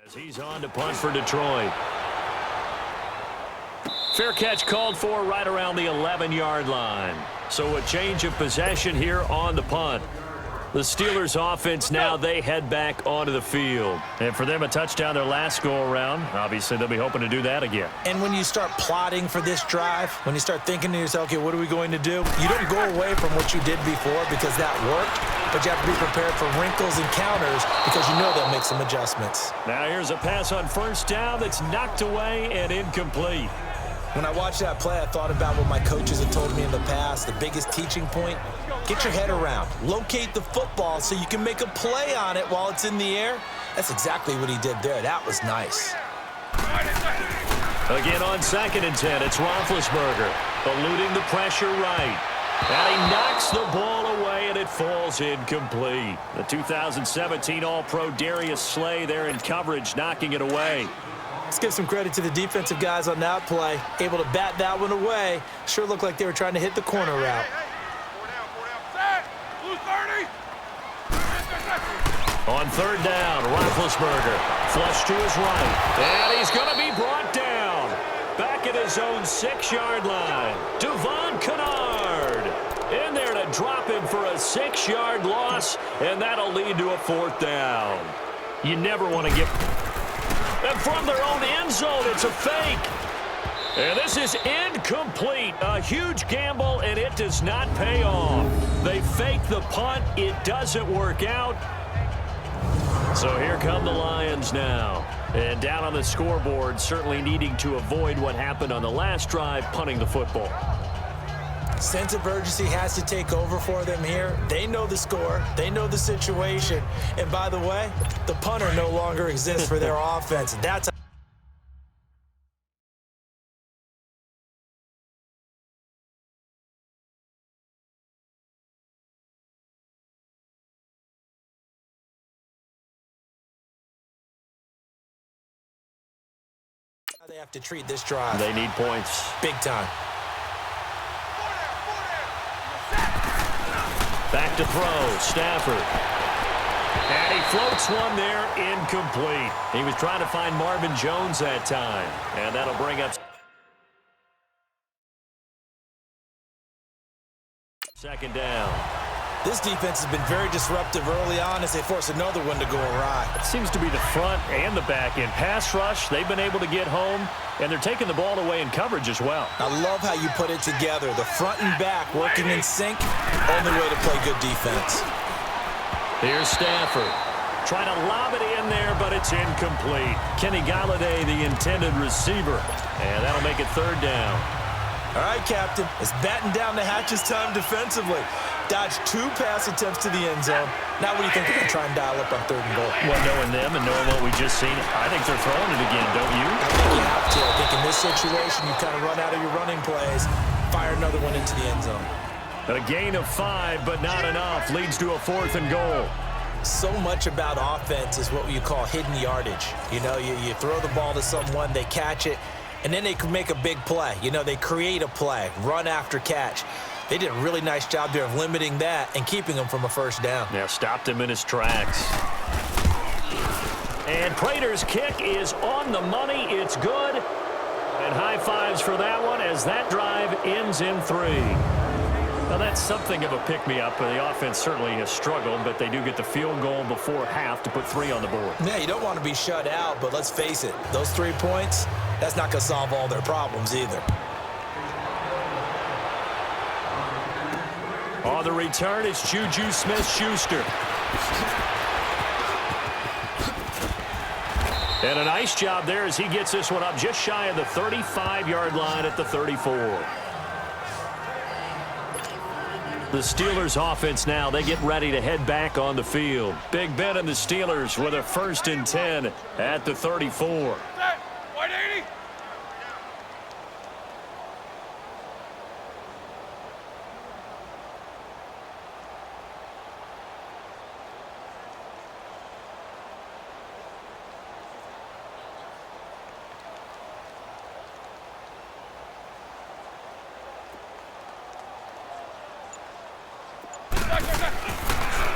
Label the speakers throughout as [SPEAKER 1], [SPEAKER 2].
[SPEAKER 1] As he's on to punt for Detroit. Fair catch called for right around the 11-yard line. So a change of possession here on the punt. The Steelers offense now, they head back onto the field. And for them, a touchdown their last go-around. Obviously, they'll be hoping to do that again.
[SPEAKER 2] And when you start plotting for this drive, when you start thinking to yourself, okay, what are we going to do? You don't go away from what you did before because that worked, but you have to be prepared for wrinkles and counters because you know they'll make some adjustments.
[SPEAKER 1] Now here's a pass on first down that's knocked away and incomplete.
[SPEAKER 2] When I watched that play, I thought about what my coaches had told me in the past. The biggest teaching point, get your head around. Locate the football so you can make a play on it while it's in the air. That's exactly what he did there. That was nice.
[SPEAKER 1] Again on 2nd and 10, it's Roethlisberger eluding the pressure right. And he knocks the ball away, and it falls incomplete. The 2017 All-Pro Darius Slay there in coverage, knocking it away.
[SPEAKER 2] Let's give some credit to the defensive guys on that play. Able to bat that one away. Sure looked like they were trying to hit the corner route.
[SPEAKER 1] On 3rd down, Roethlisberger flush to his right. And he's going to be brought down. Back at his own 6-yard line. Devon Kennard in there to drop him for a 6-yard loss, and that'll lead to a 4th down. You never want to get... And from their own end zone, it's a fake. And this is incomplete. A huge gamble, and it does not pay off. They fake the punt. It doesn't work out. So here come the Lions now. And down on the scoreboard, certainly needing to avoid what happened on the last drive, punting the football.
[SPEAKER 2] Sense of urgency has to take over for them here. They know the score. They know the situation. And by the way, the punter no longer exists for their offense. That's how they have to treat this drive.
[SPEAKER 1] They need points.
[SPEAKER 2] Big time.
[SPEAKER 1] Back to throw, Stafford. And he floats one there, incomplete. He was trying to find Marvin Jones that time. And that'll bring up 2nd down.
[SPEAKER 2] This defense has been very disruptive early on as they force another one to go awry.
[SPEAKER 1] It seems to be the front and the back end. Pass rush, they've been able to get home, and they're taking the ball away in coverage as well.
[SPEAKER 2] I love how you put it together. The front and back working in sync. Only way to play good defense.
[SPEAKER 1] Here's Stafford. Trying to lob it in there, but it's incomplete. Kenny Galladay, the intended receiver. And that'll make it 3rd down.
[SPEAKER 2] All right, Captain. It's batten down the hatches time defensively. Dodged 2 pass attempts to the end zone. Now what do you think they're going to try and dial up on 3rd and goal?
[SPEAKER 1] Well, knowing them and knowing what we just seen, I think they're throwing it again, don't you?
[SPEAKER 2] I think you have to. I think in this situation, you kind of run out of your running plays, fire another one into the end zone.
[SPEAKER 1] A gain of 5, but not enough. Leads to a 4th and goal.
[SPEAKER 2] So much about offense is what you call hidden yardage. You know, you throw the ball to someone, they catch it, and then they can make a big play. You know, they create a play, run after catch. They did a really nice job there of limiting that and keeping him from a 1st down.
[SPEAKER 1] Yeah, stopped him in his tracks. And Prater's kick is on the money. It's good. And high fives for that one as that drive ends in 3. Now, that's something of a pick-me-up. The offense certainly has struggled, but they do get the field goal before half to put 3 on the board.
[SPEAKER 2] Yeah, you don't want to be shut out, but let's face it, those 3 points, that's not going to solve all their problems either.
[SPEAKER 1] On the return, it's Juju Smith-Schuster. And a nice job there as he gets this one up just shy of the 35-yard line at the 34. The Steelers offense now, they get ready to head back on the field. Big Ben and the Steelers with a 1st and 10 at the 34.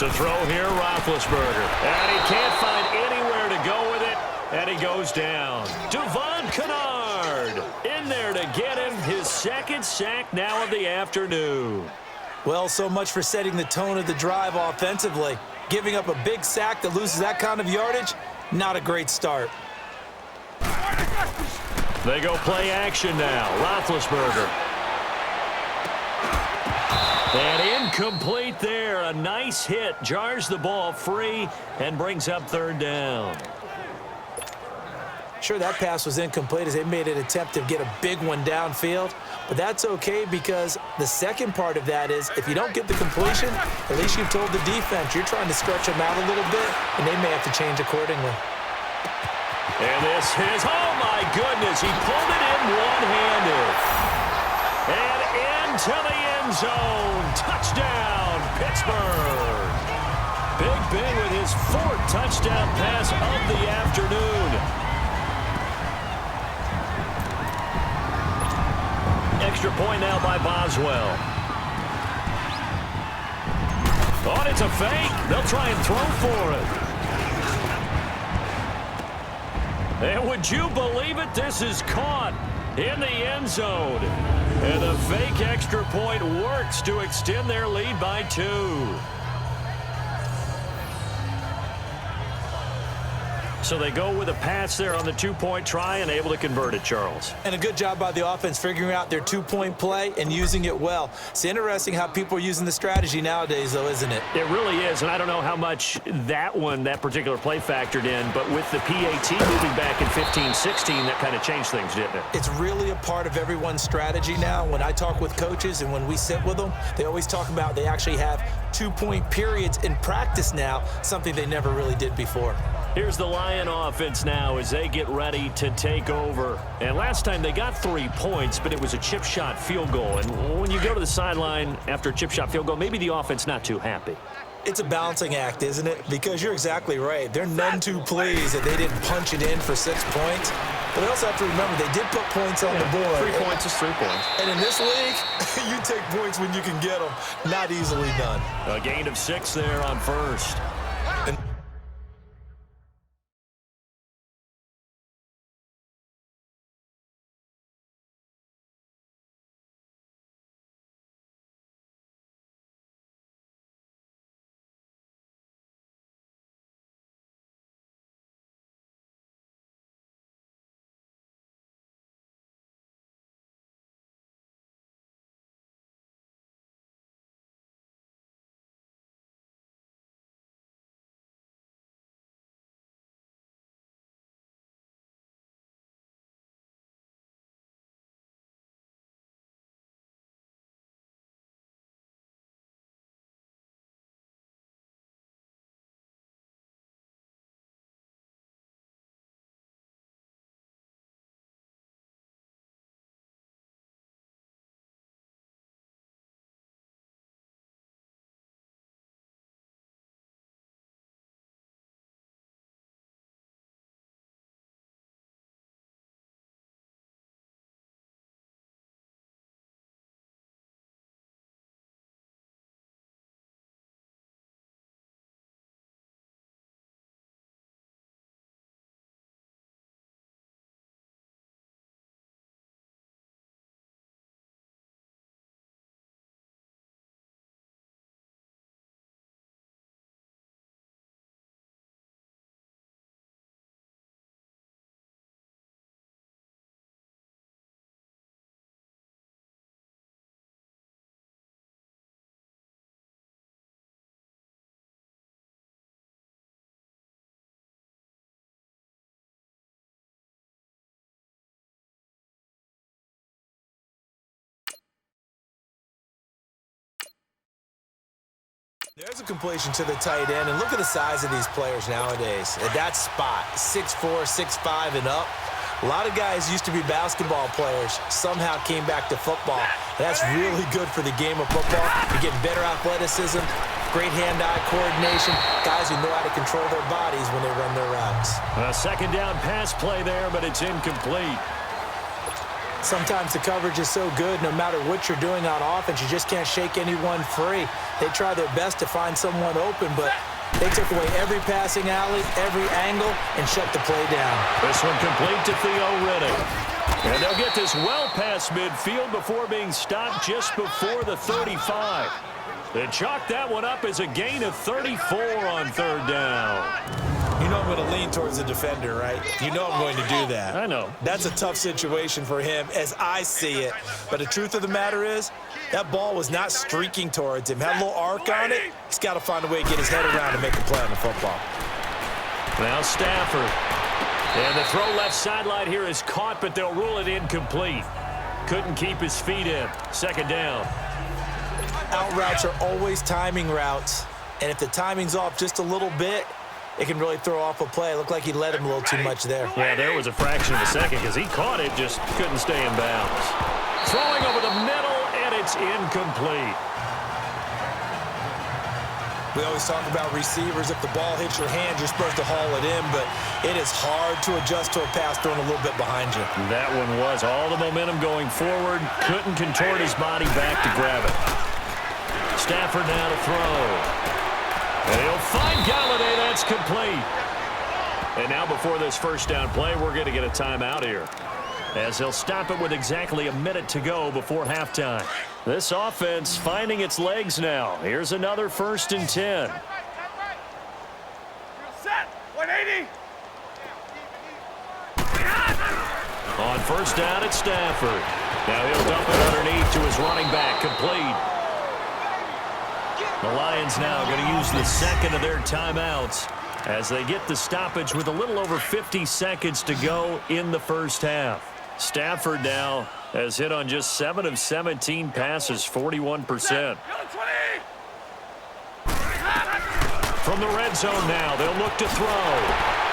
[SPEAKER 1] To throw here, Roethlisberger. And he can't find anywhere to go with it. he goes down. Devon Kennard in there to get him his second sack now of the afternoon.
[SPEAKER 2] Well, so much for setting the tone of the drive offensively. Giving up a big sack that loses that kind of yardage, not a great start.
[SPEAKER 1] They go play action now. Roethlisberger. And incomplete there. A nice hit. Jars the ball free and brings up third down.
[SPEAKER 2] Sure, that pass was incomplete as they made an attempt to get a big one downfield. But that's okay because the second part of that is if you don't get the completion, at least you've told the defense you're trying to stretch them out a little bit, and they may have to change accordingly.
[SPEAKER 1] And this is, oh my goodness, he pulled it in one-handed. And into the end zone. Touchdown, Pittsburgh. Big Ben with his fourth touchdown pass of the afternoon. Extra point now by Boswell. Oh, it's a fake. They'll try and throw for it. And would you believe it? This is caught in the end zone. And the fake extra point works to extend their lead by 2. So they go with a pass there on the 2-point try and able to convert it, Charles.
[SPEAKER 2] And a good job by the offense figuring out their 2-point play and using it well. It's interesting how people are using the strategy nowadays, though, isn't it?
[SPEAKER 1] It really is, and I don't know how much that particular play factored in, but with the PAT moving back in 15-16, that kind of changed things, didn't it?
[SPEAKER 2] It's really a part of everyone's strategy now. When I talk with coaches and when we sit with them, they always talk about they actually have 2-point periods in practice now, something they never really did before.
[SPEAKER 1] Here's the Lion offense now as they get ready to take over. And last time they got 3 points, but it was a chip shot field goal. And when you go to the sideline after a chip shot field goal, maybe the offense not too happy.
[SPEAKER 2] It's a balancing act, isn't it? Because you're exactly right. They're none too pleased that they didn't punch it in for 6 points. But they also have to remember they did put points on the board.
[SPEAKER 1] 3 points is 3 points.
[SPEAKER 2] And in this league, you take points when you can get them. Not easily done.
[SPEAKER 1] A gain of 6 there on first.
[SPEAKER 2] There's a completion to the tight end, and look at the size of these players nowadays. At that spot, 6'4", 6'5", and up. A lot of guys used to be basketball players, somehow came back to football. That's really good for the game of football. You're getting better athleticism, great hand-eye coordination, guys who know how to control their bodies when they run their routes.
[SPEAKER 1] A second down pass play there, but it's incomplete.
[SPEAKER 2] Sometimes the coverage is so good, no matter what you're doing on offense, you just can't shake anyone free. They try their best to find someone open, but They took away every passing alley, every angle, and shut the play down.
[SPEAKER 1] This one complete to Theo Riddick. And they'll get this well past midfield before being stopped just before the 35. They chalk that one up as a gain of 34 on third down.
[SPEAKER 2] You know I'm going to lean towards the defender, right? You know I'm going to do that.
[SPEAKER 1] I know.
[SPEAKER 2] That's a tough situation for him as I see it. But the truth of the matter is, that ball was not streaking towards him. Had a little arc on it. He's got to find a way to get his head around and make a play on the football.
[SPEAKER 1] Now Stafford. And the throw left sideline here is caught, but they'll rule it incomplete. Couldn't keep his feet in. Second down.
[SPEAKER 2] Out routes are always timing routes. And if the timing's off just a little bit, it can really throw off a play. It looked like he led him a little too much there.
[SPEAKER 1] Yeah, there was a fraction of a second because he caught it, just couldn't stay in bounds. Throwing over the middle, and it's incomplete.
[SPEAKER 2] We always talk about receivers. If the ball hits your hand, you're supposed to haul it in, but it is hard to adjust to a pass thrown a little bit behind you.
[SPEAKER 1] That one was all the momentum going forward. Couldn't contort his body back to grab it. Stafford now to throw. And he'll find Galladay. That's complete. And now before this first down play, we're going to get a timeout here, as he'll stop it with exactly a minute to go before halftime. This offense finding its legs now. Here's another 1st and 10.
[SPEAKER 3] Set. 180.
[SPEAKER 1] On first down, it's Stafford. Now he'll dump it underneath to his running back. Complete. The Lions now going to use the second of their timeouts as they get the stoppage with a little over 50 seconds to go in the first half. Stafford now has hit on just 7 of 17 passes, 41%. From the red zone now, they'll look to throw.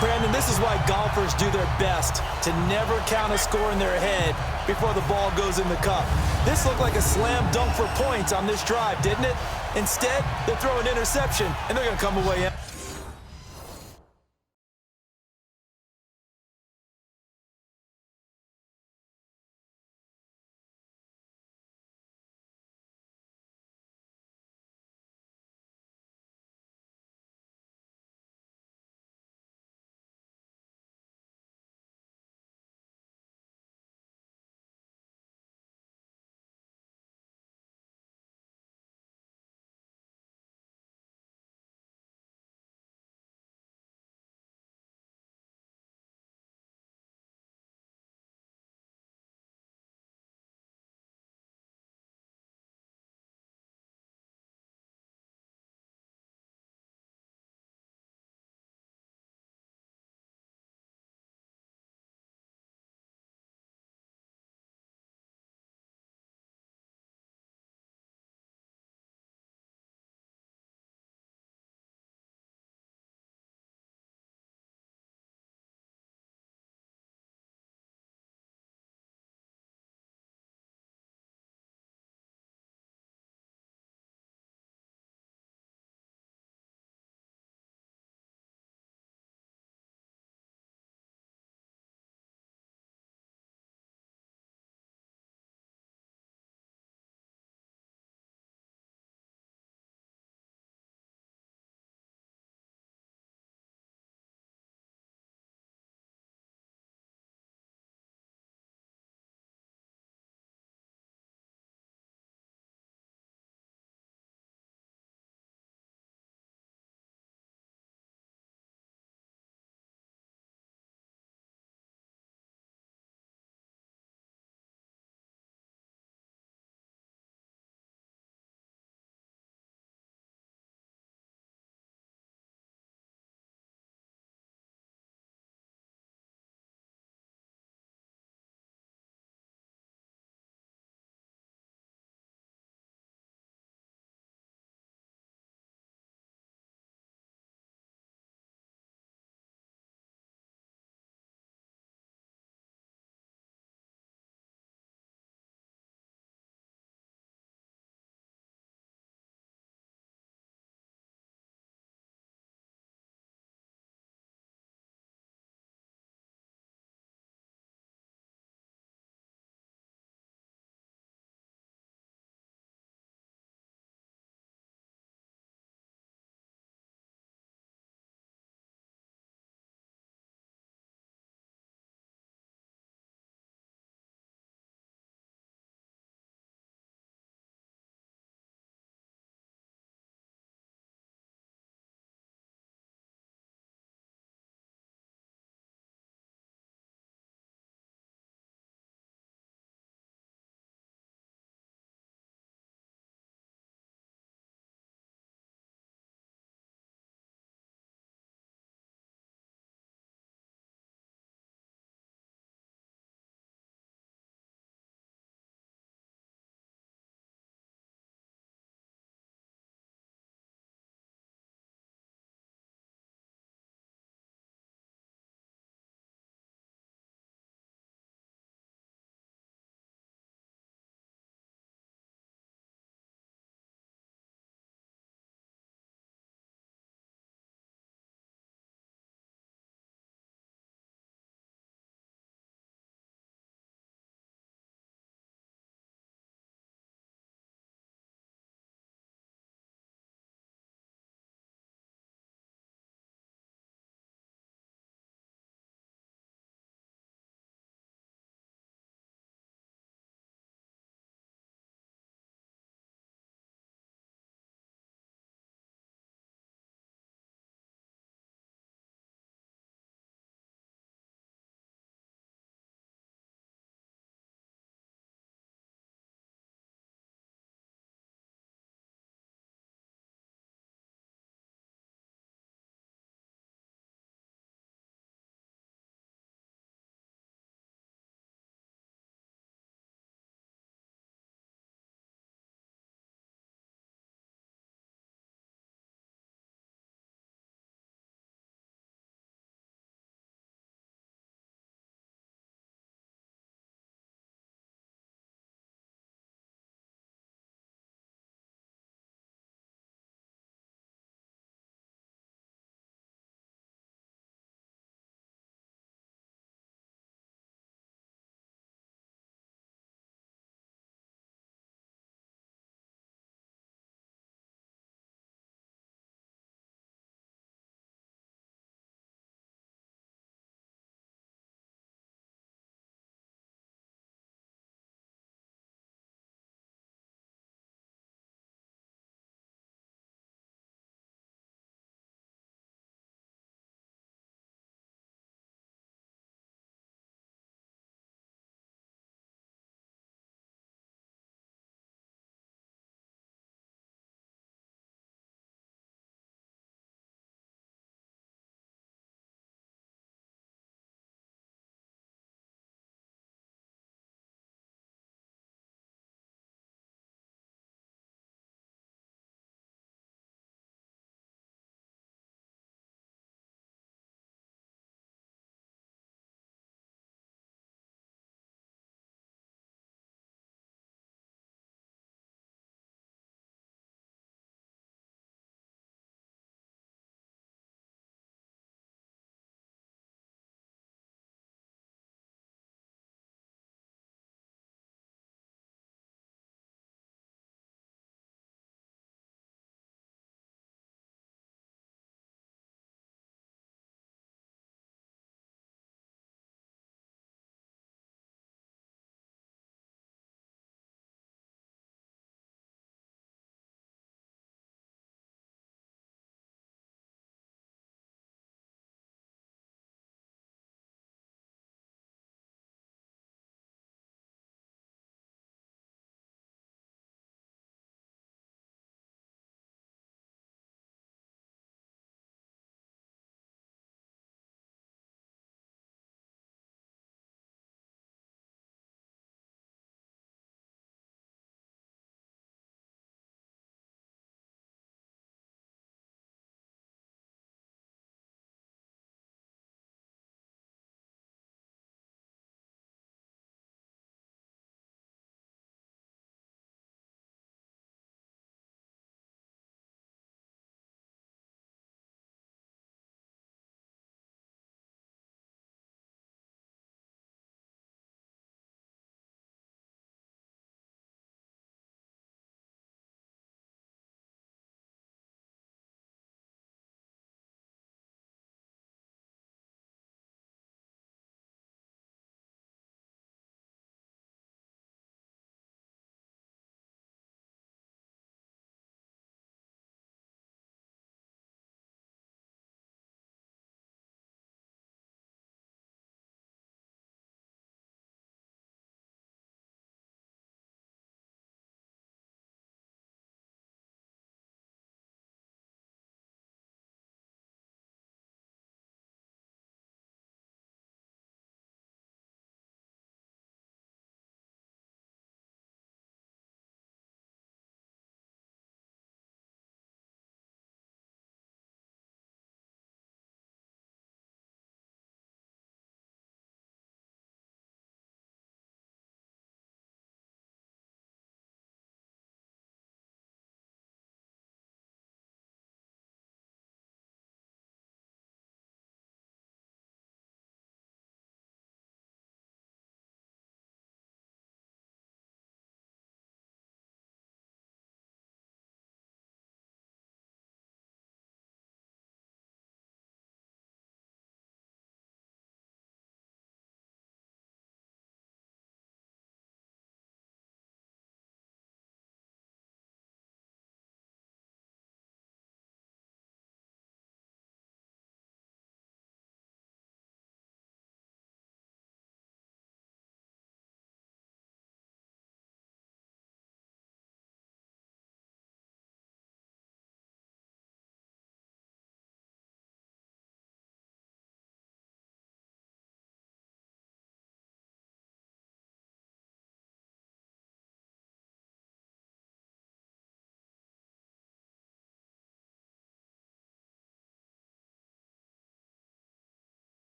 [SPEAKER 2] Brandon, this is why golfers do their best to never count a score in their head before the ball goes in the cup. This looked like a slam dunk for points on this drive, didn't it? Instead, they throw an interception, and they're going to come away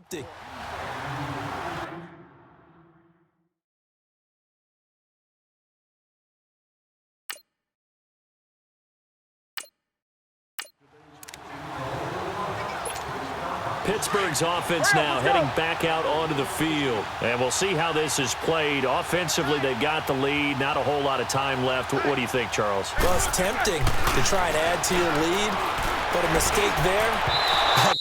[SPEAKER 2] tempting.
[SPEAKER 1] Pittsburgh's offense now heading back out onto the field. And we'll see how this is played. Offensively, they've got the lead. Not a whole lot of time left. What do you think, Charles?
[SPEAKER 2] Well, it's tempting to try and add to your lead, but a mistake there,